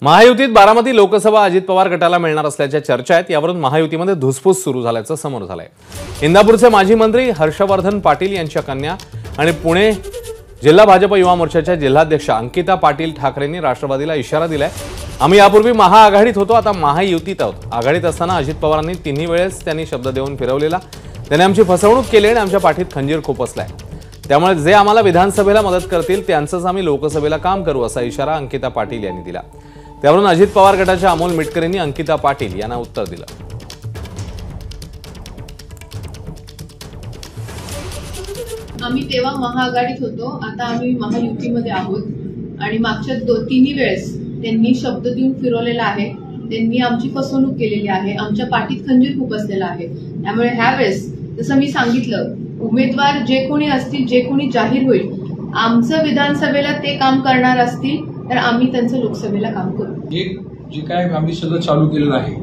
महायुतीत बारामती लोकसभा अजित पवार गटाला मिळणार असल्याच्या चर्चा आहेत। यावरून महायुतीमध्ये धुसफूस सुरू झाल्याचं समोर झालंय। इंदापूरचे माजी मंत्री हर्षवर्धन पाटील यांच्या कन्या आणि पुणे जिल्हा भाजप युवा मोर्चाच्या जिल्हाध्यक्ष अंकिता पाटील ठाकरेंनी राष्ट्रवादीला इशारा दिलाय। आम्ही यापूर्वी महाआघाडीत होतो, आता महायुतीत आहोत। आघाडीत असताना अजित पवारांनी तिन्ही वेळेस त्यांनी शब्द देऊन फिरवलेला, त्यांनी आमची फसवणूक केली आणि आमच्या पाठीत खंजीर खुपसलाय। त्यामुळे जे आम्हाला विधानसभेला मदत करतील त्यांचंच आम्ही लोकसभेला काम करू असा इशारा अंकिता पाटील यांनी दिला। त्यावरून अजित पवार गटाच्या अमोल मिटकरींनी अंकिता पाटील यांना उत्तर दिलं। आम्ही तेव्हा महाआघाडीत होतो, आता आम्ही महायुतीमध्ये आहोत आणि मागच्या तिन्ही वेळेस त्यांनी शब्द देऊन फिरवलेला आहे, त्यांनी आमची फसवणूक केलेली आहे, आमच्या पाठीत खंजीर खुपसलेला आहे। त्यामुळे ह्या वेळेस जसं मी सांगितलं, उमेदवार जे कोणी असतील, जे कोणी जाहीर होईल, आमचं विधानसभेला ते काम करणार असतील तर आम्ही त्यांचं लोकसभेला काम करू। एक जे काय आम्ही सगळं चालू केलेलं आहे,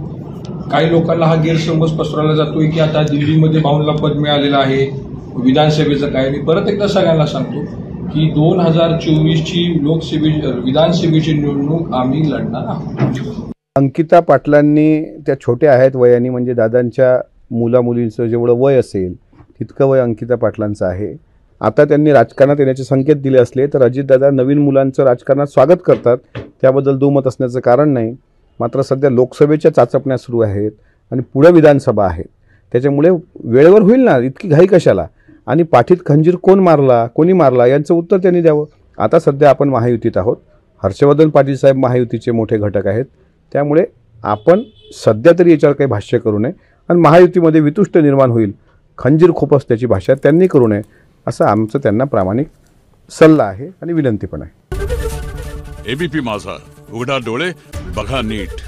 काही लोकांना हा गैरसमज पसरवला जातोय की आता दिल्लीमध्ये भाऊंला पद मिळालेलं आहे, विधानसभेचं काय। मी परत एकदा सगळ्यांना सांगतो की 2024ची विधानसभेची निवडणूक आम्ही लढणार आहोत। अंकिता पाटलांनी त्या छोट्या आहेत वयाने, म्हणजे दादांच्या मुलामुलींचं जेवढं वय असेल तितकं वय अंकिता पाटलांचं आहे। आता त्यांनी राजकारणात येण्याचे संकेत दिले असले तर अजितदादा नवीन मुलांचं राजकारणात स्वागत करतात, त्याबद्दल दुमत असण्याचं कारण नाही। मात्र सध्या लोकसभेच्या चाचपण्या सुरू आहेत आणि पुढे विधानसभा आहे, त्याच्यामुळे वेळेवर होईल ना, इतकी घाई कशाला। आणि पाठीत खंजीर कोणी मारला यांचं उत्तर त्यांनी द्यावं। आता सध्या आपण महायुतीत आहोत, हर्षवर्धन पाटील साहेब महायुतीचे मोठे घटक आहेत, त्यामुळे आपण सध्या तरी याच्यावर काही भाष्य करू नये आणि महायुतीमध्ये वितुष्ट निर्माण होईल, खंजीर खुपसण्याची भाषा त्यांनी करू नये असं आमचं त्यांना प्रामाणिक सल्ला आहे आणि विनंती पण आहे। एबीपी माझा, उघडा डोळे बघा नीट।